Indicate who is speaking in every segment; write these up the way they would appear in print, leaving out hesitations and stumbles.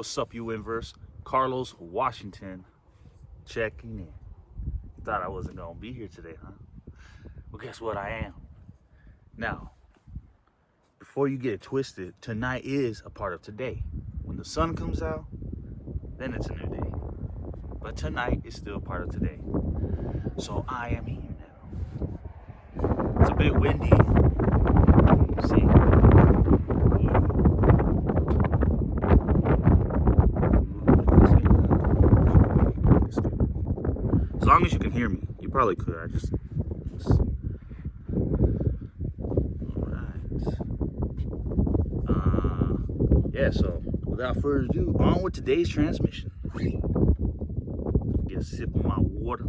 Speaker 1: What's up, you inverse? Carlos Washington checking in. You thought I wasn't going to be here today, huh? Well, guess what? I am. Now, before you get it twisted, tonight is a part of today. When the sun comes out, then it's a new day. But tonight is still part of today. So I am here now. It's a bit windy. See? As long as you can hear me, you probably could. Yeah, so without further ado, on with today's transmission. Get a sip of my water.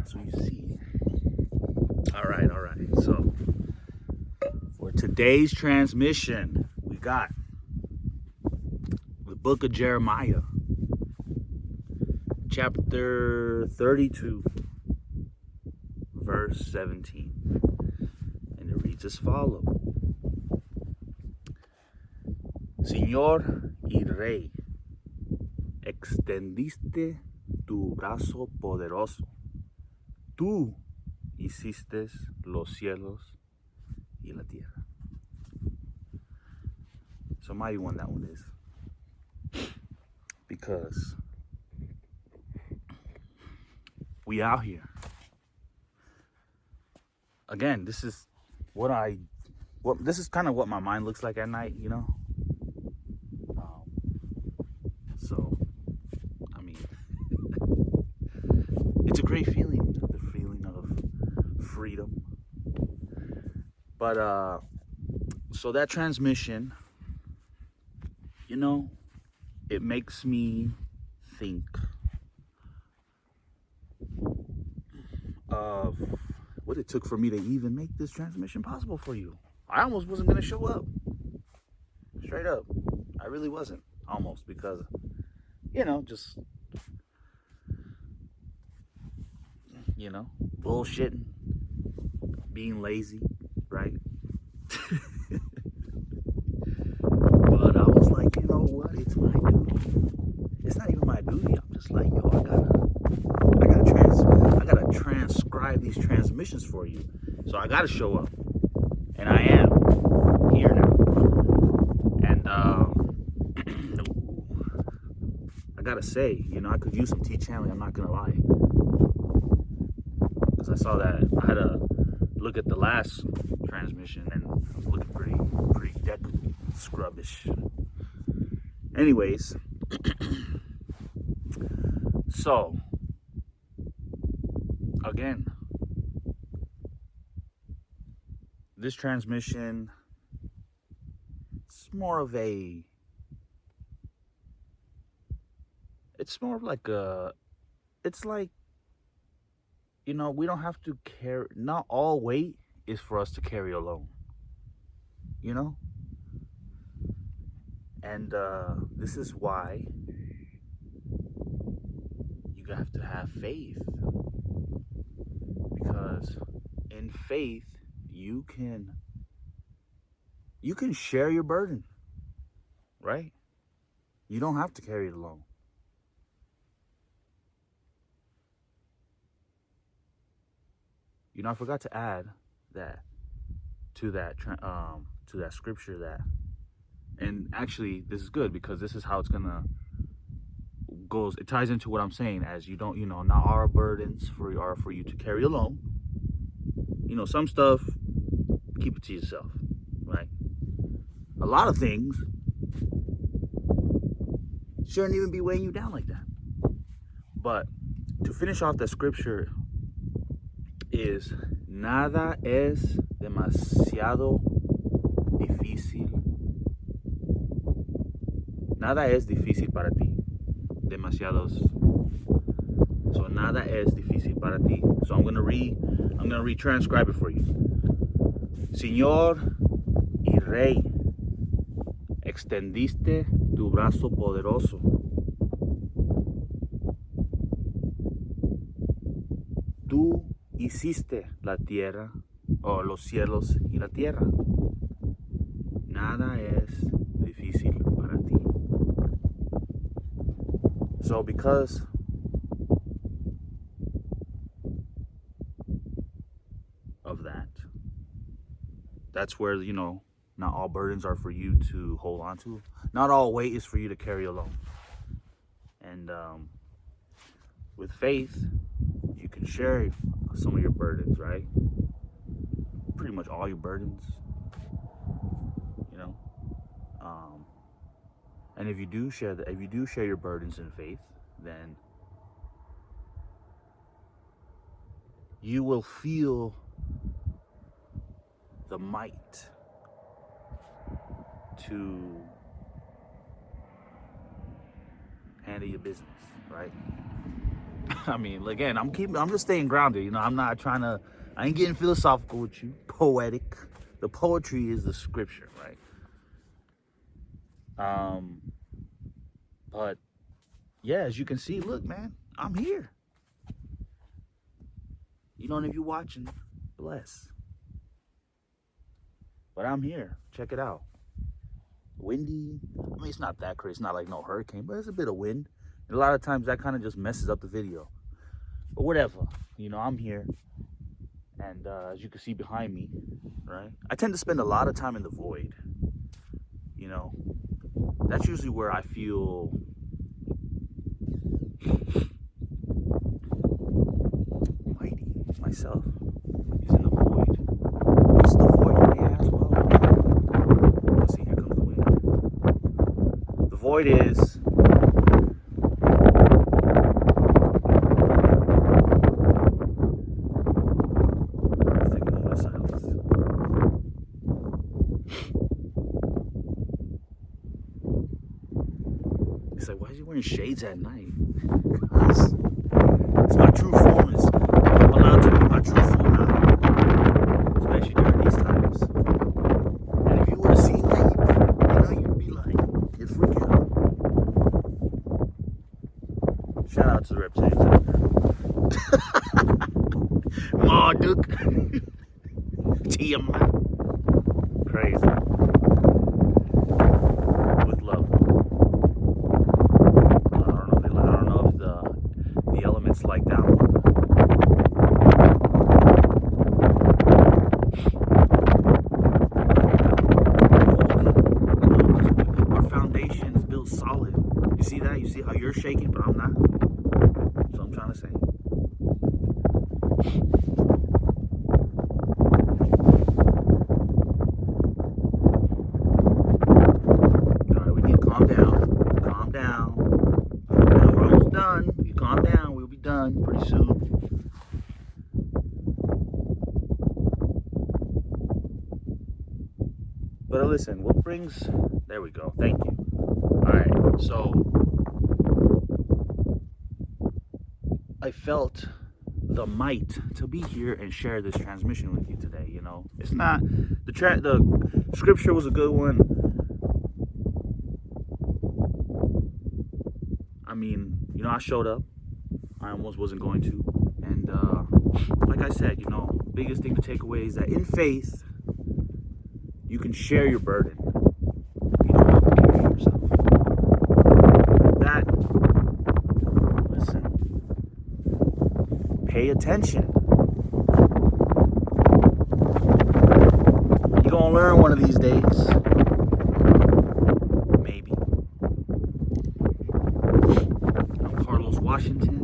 Speaker 1: So you see. All right. So for today's transmission, we got the book of Jeremiah, chapter 32. Verse 17, and it reads as follows: Señor y Rey, extendiste tu brazo poderoso, tú hiciste los cielos y la tierra. So mighty one that one is, because we out here. Again, this is this is kind of what my mind looks like at night, you know. So, I mean, it's a great feeling, the feeling of freedom. But so that transmission, you know, it makes me think of what it took for me to even make this transmission possible for you. I almost wasn't going to show up. Straight up. I really wasn't. Almost. Because, you know, just, you know, bullshitting. Being lazy. Right? But I was like, you know what? It's my duty. It's not even my duty. I'm just like, yo, I gotta transcribe these transmissions for you. So I gotta show up. And I am here now. And I gotta say, you know, I could use some tea channeling, I'm not gonna lie. Because I saw that I had to look at the last transmission and I was looking pretty deck scrubbish. Anyways, so again, this transmission, it's more of it's like, you know, we don't have to carry, not all weight is for us to carry alone, you know? And this is why you have to have faith. Because in faith, you can share your burden, right? You don't have to carry it alone. You know, I forgot to add that to that scripture that, and actually this is good because this is how it's gonna goes. It ties into what I'm saying, as you don't, you know, not all our burdens are for you to carry alone. You know, some stuff, keep it to yourself, right? A lot of things shouldn't even be weighing you down like that. But to finish off that scripture is, nada es demasiado difícil. Nada es difícil para ti. Demasiados. So nada es difícil para ti. So I'm gonna retranscribe it for you. Señor y Rey, extendiste tu brazo poderoso. Tú hiciste la tierra, o los cielos y la tierra. Nada es difícil para ti. So because of that, that's where, you know, not all burdens are for you to hold on to. Not all weight is for you to carry alone. And with faith, you can share some of your burdens, right? Pretty much all your burdens, you know. And if you do share your burdens in faith, then you will feel the might to handle your business, right? I mean, again, I'm just staying grounded, you know. I ain't getting philosophical with you, poetic. The poetry is the scripture, right? But yeah, as you can see, look, man, I'm here. You know, and if you're watching, bless. But I'm here. Check it out. Windy. I mean, it's not that crazy. It's not like no hurricane, but it's a bit of wind. And a lot of times that kind of just messes up the video. But whatever. You know, I'm here. And as you can see behind me, right? I tend to spend a lot of time in the void. You know, that's usually where I feel mighty myself, is in the void. What's the void, you may ask? Well, let's see, here comes the wind. The void is He's like, why is he wearing shades at night? Because it's my true form. I'm allowed to be my true form now, especially during these times. And if you would have seen that, you know, you'd be like, you'd freak out. Shout out to the representative. Marduk. Tiamat. Crazy. With love. Elements like that one. Our foundation is built solid. You see that? You see how you're shaking, but I'm not? That's what I'm trying to say. Alright, we need to calm down. Calm down. We're almost done. You calm down. We'll be done pretty soon. But listen, what brings... There we go. Thank you. Alright, so... I felt the might to be here and share this transmission with you today, you know. It's not... The scripture was a good one. I mean, you know, I showed up. I almost wasn't going to. And like I said, you know, biggest thing to take away is that in faith, you can share your burden. You don't have to carry yourself. That, listen, pay attention. You're going to learn one of these days. Maybe. I'm Washington.